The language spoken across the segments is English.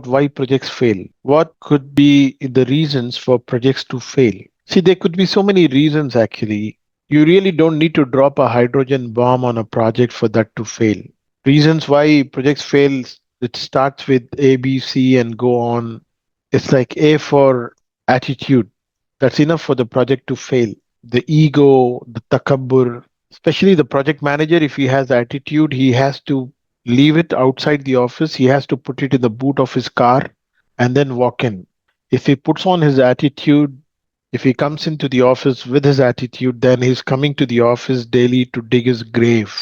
why projects fail. What could be the reasons for projects to fail? See, there could be so many reasons actually. You really don't need to drop a hydrogen bomb on a project for that to fail. Reasons why projects fail, it starts with A, B, C, and go on. It's like A for attitude. That's enough for the project to fail. The ego, the takabbur, especially the project manager, if he has attitude, he has to leave it outside the office. He has to put it in the boot of his car and then walk in. If he puts on his attitude, if he comes into the office with his attitude, then he's coming to the office daily to dig his grave.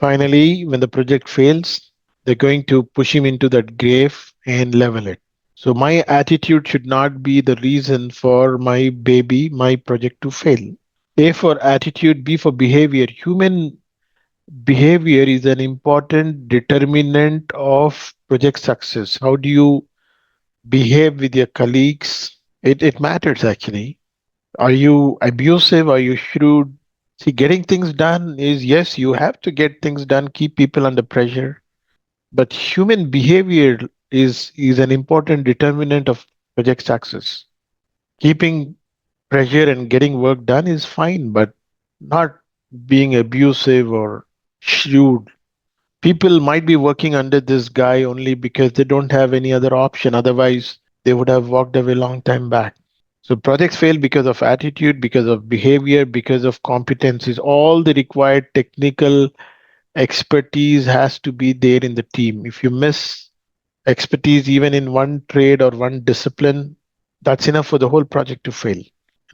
Finally, when the project fails, they're going to push him into that grave and level it. So my attitude should not be the reason for my baby, my project to fail. A for attitude, B for behavior. Human behavior is an important determinant of project success. How do you behave with your colleagues? It matters actually. Are you abusive? Are you shrewd? See, getting things done is yes, you have to get things done, keep people under pressure. But human behavior is an important determinant of project success. Keeping pressure and getting work done is fine, but not being abusive or shrewd. People might be working under this guy only because they don't have any other option. Otherwise, they would have walked away long time back. So projects fail because of attitude, because of behavior, because of competencies. All the required technical expertise has to be there in the team. If you miss expertise even in one trade or one discipline, that's enough for the whole project to fail.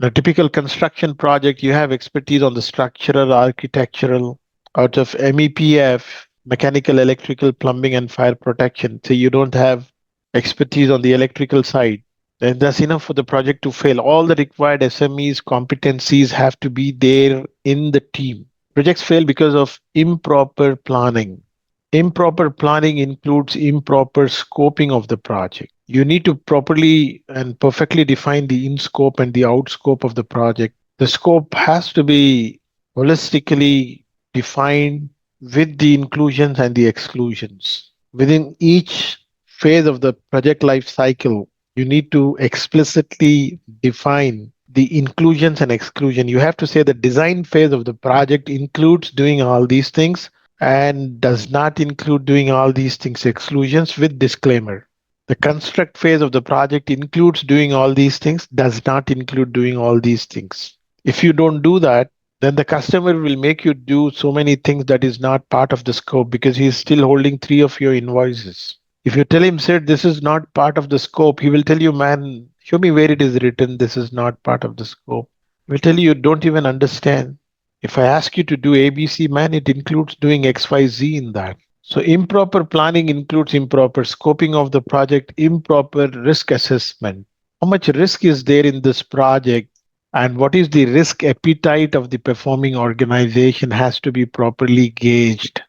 In a typical construction project, you have expertise on the structural, architectural, out of MEPF, mechanical, electrical, plumbing, and fire protection. So you don't have expertise on the electrical side. Then that's enough for the project to fail. All the required SMEs, competencies have to be there in the team. Projects fail because of improper planning. Improper planning includes improper scoping of the project. You need to properly and perfectly define the in scope and the out scope of the project. The scope has to be holistically defined with the inclusions and the exclusions. Within each phase of the project life cycle, you need to explicitly define the inclusions and exclusion. You have to say the design phase of the project includes doing all these things and does not include doing all these things, exclusions with disclaimer. The construct phase of the project includes doing all these things, does not include doing all these things. If you don't do that, then the customer will make you do so many things that is not part of the scope because he is still holding three of your invoices. If you tell him, sir, this is not part of the scope, he will tell you, man, show me where it is written, this is not part of the scope. He will tell you, you don't even understand. If I ask you to do ABC, man, it includes doing XYZ in that. So improper planning includes improper scoping of the project, improper risk assessment. How much risk is there in this project? And what is the risk appetite of the performing organization has to be properly gauged.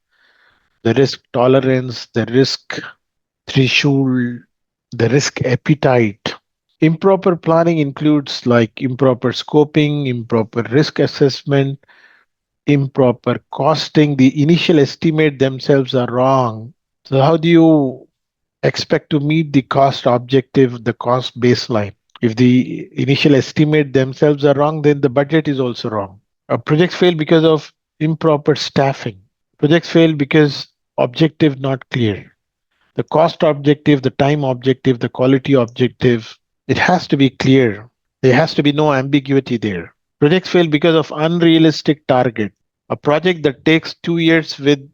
The risk tolerance, the risk threshold, the risk appetite. Improper planning includes like improper scoping, improper risk assessment, improper costing. The initial estimate themselves are wrong. So how do you expect to meet the cost objective, the cost baseline? If the initial estimate themselves are wrong, then the budget is also wrong. Projects fail because of improper staffing. Projects fail because objective not clear. The cost objective, the time objective, the quality objective, it has to be clear. There has to be no ambiguity there. Projects fail because of unrealistic target. A project that takes 2 years with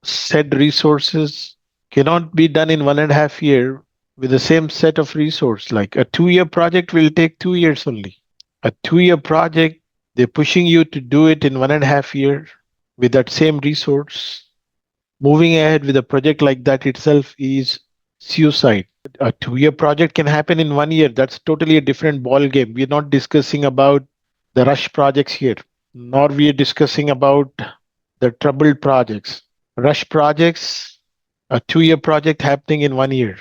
said resources cannot be done in 1.5 years with the same set of resource. Like a 2 year project will take 2 years only. A 2 year project, they're pushing you to do it in 1.5 years with that same resource. Moving ahead with a project like that itself is suicide. A 2 year project can happen in 1 year. That's totally a different ball game. We're not discussing about the rush projects here, nor we are discussing about the troubled projects. Rush projects, a 2 year project happening in 1 year.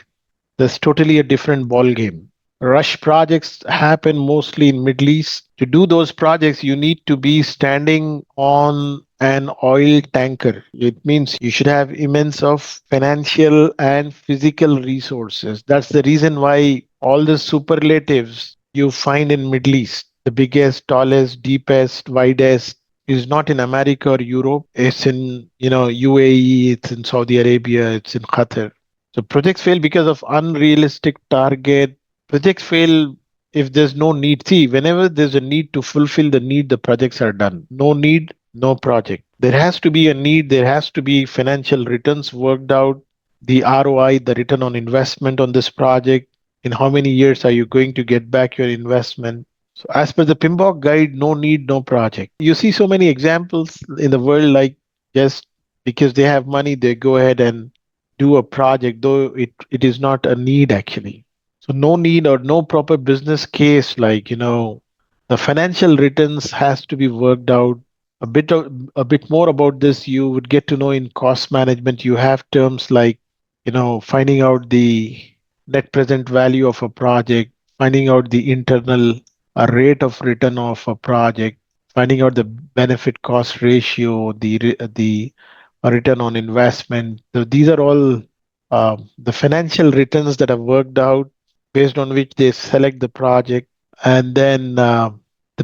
That's totally a different ball game. Rush projects happen mostly in Middle East. To do those projects, you need to be standing on an oil tanker. It means you should have immense of financial and physical resources. That's the reason why all the superlatives you find in Middle East, the biggest, tallest, deepest, widest, is not in America or Europe. It's in, UAE, it's in Saudi Arabia, it's in Qatar. So projects fail because of unrealistic target. Projects fail if there's no need. See, whenever there's a need to fulfill the need, the projects are done. No need, no project. There has to be a need, there has to be financial returns worked out, the ROI, the return on investment on this project. In how many years are you going to get back your investment? So, as per the PMBOK guide, no need, no project. You see so many examples in the world, like just because they have money, they go ahead and do a project, though it is not a need actually. So no need or no proper business case, like, the financial returns has to be worked out. A bit more about this, you would get to know in cost management. You have terms like, finding out the net present value of a project, finding out the internal rate of return of a project, finding out the benefit cost ratio, the return on investment. So these are all the financial returns that are worked out based on which they select the project. And then the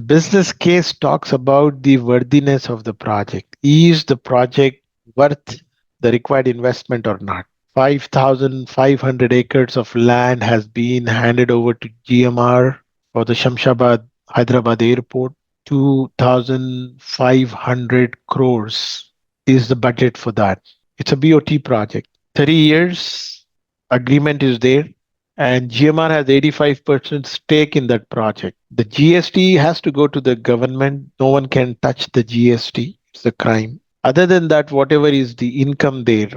business case talks about the worthiness of the project. Is the project worth the required investment or not? 5,500 acres of land has been handed over to GMR for the Shamshabad Hyderabad airport. 2,500 crores is the budget for that. It's a BOT project. 30 years agreement is there, and GMR has 85% stake in that project. The GST has to go to the government. No one can touch the GST. It's a crime. Other than that, whatever is the income there,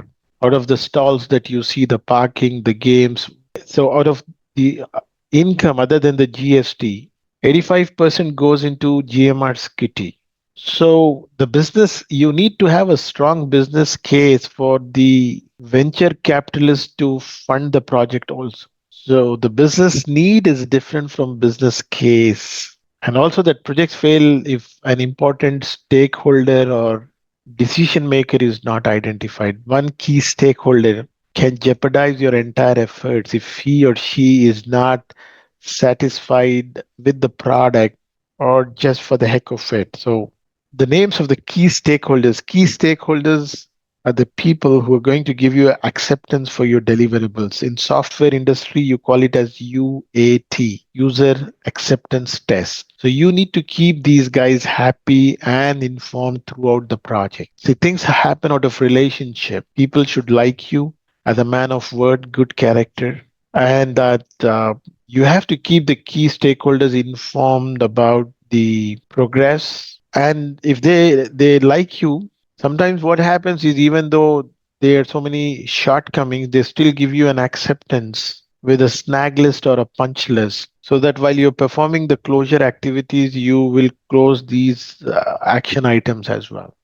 out of the stalls that you see, the parking, the games, so out of the income other than the GST, 85% goes into GMR's kitty. So the business, you need to have a strong business case for the venture capitalist to fund the project also. So the business need is different from business case. And also that projects fail if an important stakeholder or decision maker is not identified. One key stakeholder can jeopardize your entire efforts if he or she is not satisfied with the product or just for the heck of it. So the names of the key stakeholders are the people who are going to give you acceptance for your deliverables. In software industry, you call it as UAT, user acceptance test. So you need to keep these guys happy and informed throughout the project. See, things happen out of relationship. People should like you as a man of word, good character, and that you have to keep the key stakeholders informed about the progress. And if they like you, sometimes what happens is, even though there are so many shortcomings, they still give you an acceptance with a snag list or a punch list, so that while you're performing the closure activities, you will close these action items as well.